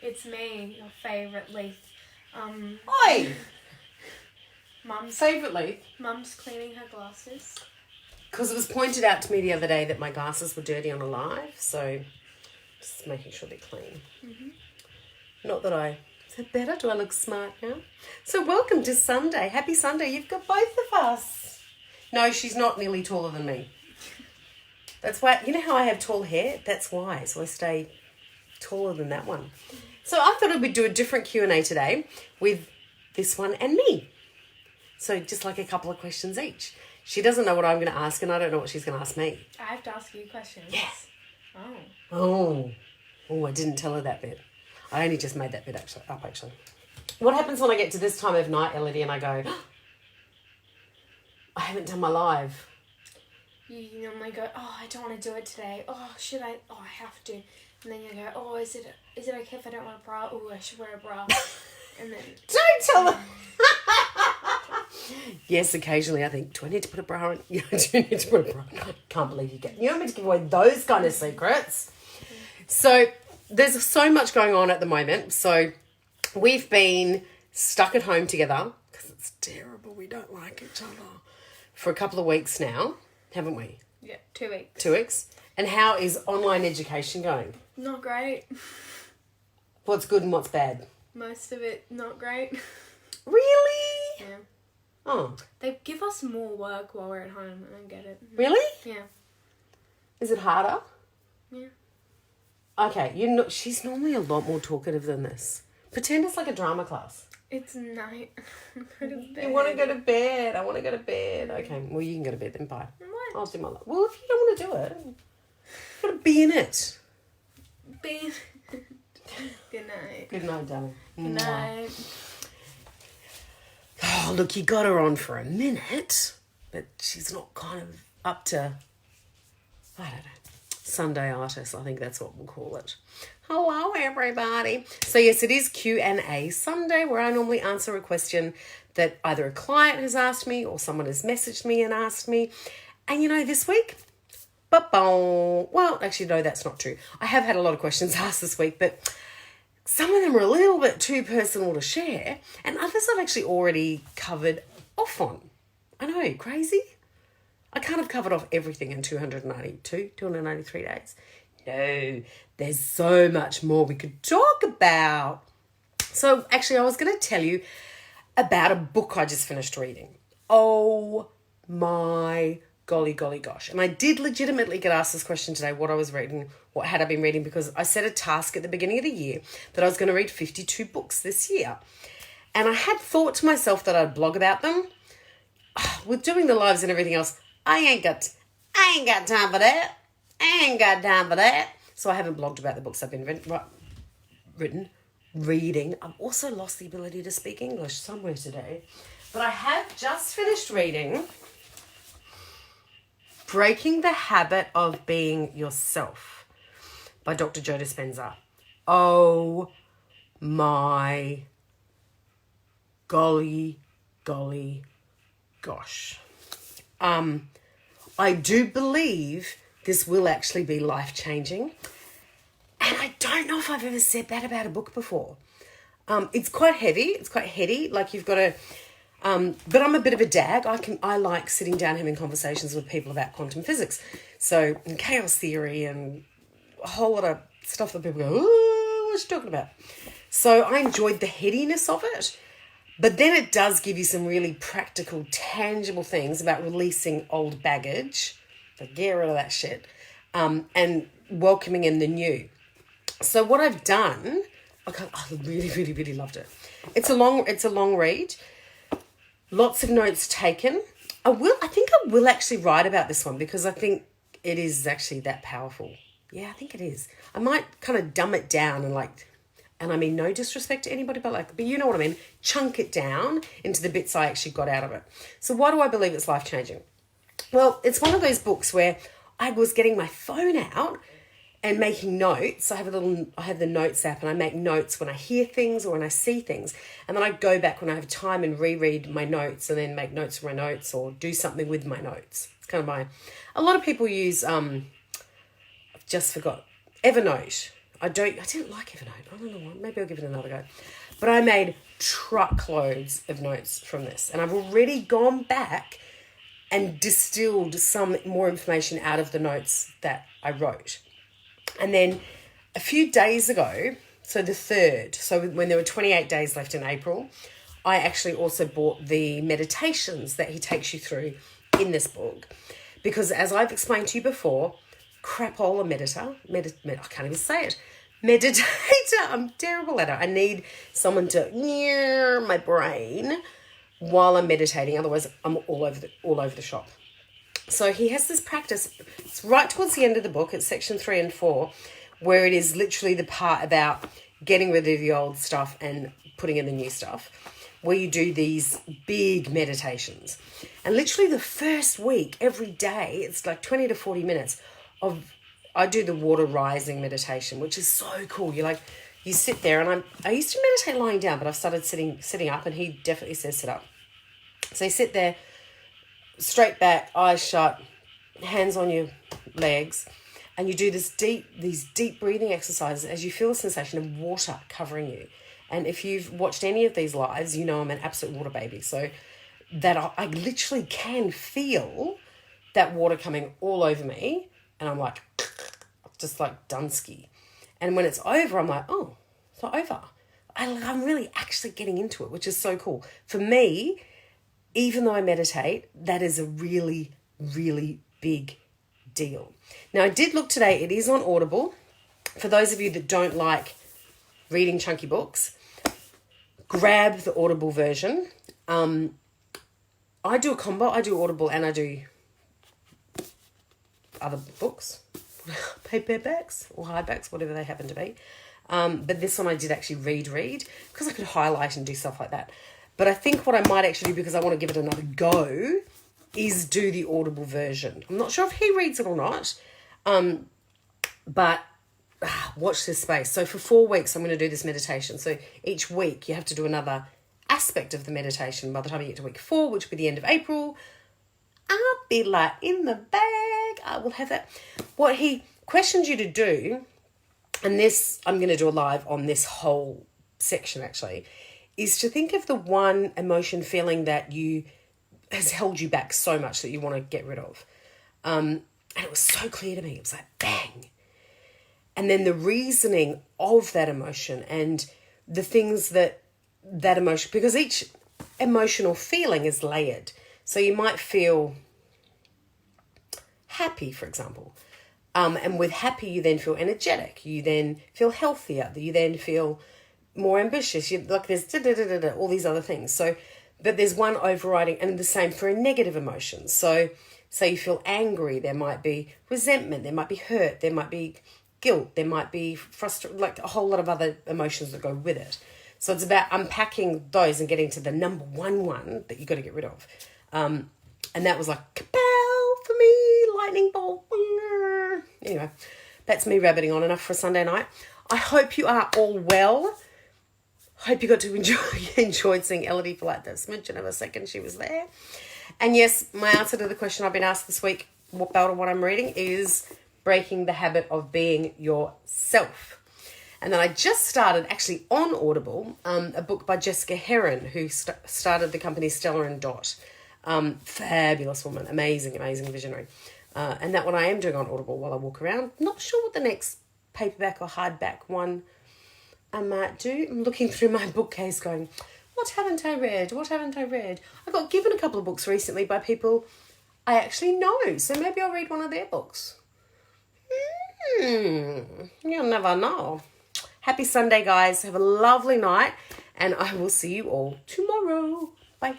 It's me, your favourite Leith. Oi! Mum's Favourite Leith? Mum's cleaning her glasses. Because it was pointed out to me the other day that my glasses were dirty on a live, so just making sure they're clean. Mm-hmm. Not that is that better? Do I look smart now? So welcome to Sunday. Happy Sunday. You've got both of us. No, she's not nearly taller than me. That's why, you know how I have tall hair? That's why. So I stay taller than that one. So I thought we'd do a different Q&A today with this one and me. So just like a couple of questions each. She doesn't know what I'm going to ask and I don't know what she's going to ask me. I have to ask you questions. Yes. Oh, I didn't tell her that bit. I only just made that bit up. What happens when I get to this time of night, Elodie, and I go, I haven't done my live? You normally go, I don't want to do it today. Should I? I have to. And then you go, is it okay if I don't wear a bra? I should wear a bra. And then... Don't tell her. Yes, occasionally I think, do I need to put a bra on? Yeah, I do need to put a bra on. I can't believe you're not meant to give away those kind of secrets. So there's so much going on at the moment. So we've been stuck at home together because it's terrible. We don't like each other for a couple of weeks now, haven't we? Yeah, 2 weeks. 2 weeks. And how is online education going? Not great. What's good and what's bad? Most of it not great. Really? Yeah. Oh. They give us more work while we're at home. I don't get it. Really? Yeah. Is it harder? Yeah. Okay, she's normally a lot more talkative than this. Pretend it's like a drama class. It's night. Go to bed. You want to go to bed. I want to go to bed. Okay, well, you can go to bed then. Bye. What? I'll do my life. Well, if you don't want to do it, you've got to be in it. Good night. Good night, darling. Good night. Oh, look, you got her on for a minute, but she's not kind of up to, I don't know, Sunday artist. I think that's what we'll call it. Hello, everybody. So, yes, it is Q&A Sunday where I normally answer a question that either a client has asked me or someone has messaged me and asked me. And, this week, well, actually, no, that's not true. I have had a lot of questions asked this week, but some of them are a little bit too personal to share, and others I've actually already covered off on. I know, crazy? I can't have covered off everything in 293 days. No, there's so much more we could talk about. So actually, I was going to tell you about a book I just finished reading. Oh my golly gosh. And I did legitimately get asked this question today, what I was reading, what had I been reading, because I set a task at the beginning of the year that I was going to read 52 books this year. And I had thought to myself that I'd blog about them. With doing the lives and everything else, I ain't got time for that. So I haven't blogged about the books I've been reading. I've also lost the ability to speak English somewhere today. But I have just finished reading Breaking the Habit of Being Yourself by Dr. Joe Dispenza. Oh my golly gosh. I do believe this will actually be life-changing. And I don't know if I've ever said that about a book before. It's quite heavy. It's quite heady. Like you've got to... but I'm a bit of a dag. I like sitting down having conversations with people about quantum physics. So, and chaos theory and a whole lot of stuff that people go, ooh, what's she talking about? So I enjoyed the headiness of it. But then it does give you some really practical, tangible things about releasing old baggage, like get rid of that shit, and welcoming in the new. So what I've done, I really loved it. It's a long read. Lots of notes taken. I think I will actually write about this one because I think it is actually that powerful. Yeah, I think it is. I might kind of dumb it down and I mean no disrespect to anybody, but you know what I mean, chunk it down into the bits I actually got out of it. So why do I believe it's life-changing? Well, it's one of those books where I was getting my phone out and making notes. I have the notes app and I make notes when I hear things or when I see things. And then I go back when I have time and reread my notes and then make notes from my notes or do something with my notes. It's kind of a lot of people use, I've just forgot, Evernote. I didn't like Evernote. I don't know why. Maybe I'll give it another go. But I made truckloads of notes from this. And I've already gone back and distilled some more information out of the notes that I wrote. And then a few days ago, so the 3rd, so when there were 28 days left in April, I actually also bought the meditations that he takes you through in this book. Because as I've explained to you before, crapola I can't even say it. Meditator. I'm terrible at it. I need someone to near my brain while I'm meditating. Otherwise, I'm all over the shop. So he has this practice. It's right towards the end of the book. It's section 3 and 4, where it is literally the part about getting rid of the old stuff and putting in the new stuff, where you do these big meditations. And literally the first week, every day, it's like 20 to 40 minutes I do the water rising meditation, which is so cool. You sit there, and I used to meditate lying down, but I've started sitting up, and he definitely says sit up. So you sit there, straight back, eyes shut, hands on your legs, and you do these deep breathing exercises as you feel a sensation of water covering you. And if you've watched any of these lives, you know I'm an absolute water baby. So that I literally can feel that water coming all over me, and I'm like, just like Dunsky. And when it's over, I'm like, oh, it's not over. I'm really actually getting into it, which is so cool. For me, even though I meditate, that is a really, really big deal. Now, I did look today. It is on Audible. For those of you that don't like reading chunky books, grab the Audible version. I do a combo. I do Audible and I do other books, paperbacks or hardbacks, whatever they happen to be. But this one I did actually read because I could highlight and do stuff like that. But I think what I might actually do, because I want to give it another go, is do the Audible version. I'm not sure if he reads it or not, but watch this space. So for 4 weeks, I'm going to do this meditation. So each week you have to do another aspect of the meditation. By the time you get to week 4, which will be the end of April, I'll be like in the bag. I will have that. What he questions you to do, and this, I'm going to do a live on this whole section actually, is to think of the one emotion, feeling that has held you back so much that you want to get rid of. And it was so clear to me. It was like, bang. And then the reasoning of that emotion and the things that emotion, because each emotional feeling is layered. So you might feel happy, for example. And with happy, you then feel energetic. You then feel healthier. You then feel more ambitious. There's all these other things. So, but there's one overriding, and the same for a negative emotion. So you feel angry, there might be resentment, there might be hurt, there might be guilt, there might be frustration, like a whole lot of other emotions that go with it. So it's about unpacking those and getting to the number one that you got to get rid of. And that was like, kapow for me, lightning bolt. Anyway, that's me rabbiting on enough for a Sunday night. I hope you are all well. Hope you got to enjoyed seeing Elodie for like that smidgen of a second she was there. And yes, my answer to the question I've been asked this week about what I'm reading is Breaking the Habit of Being Yourself. And then I just started, actually on Audible, a book by Jessica Heron, who started the company Stella and Dot. Fabulous woman, amazing visionary. And that one I am doing on Audible while I walk around. Not sure what the next paperback or hardback one I might do. I'm looking through my bookcase going, what haven't I read? I got given a couple of books recently by people I actually know, so maybe I'll read one of their books. You'll never know. Happy Sunday, guys. Have a lovely night, and I will see you all tomorrow. Bye.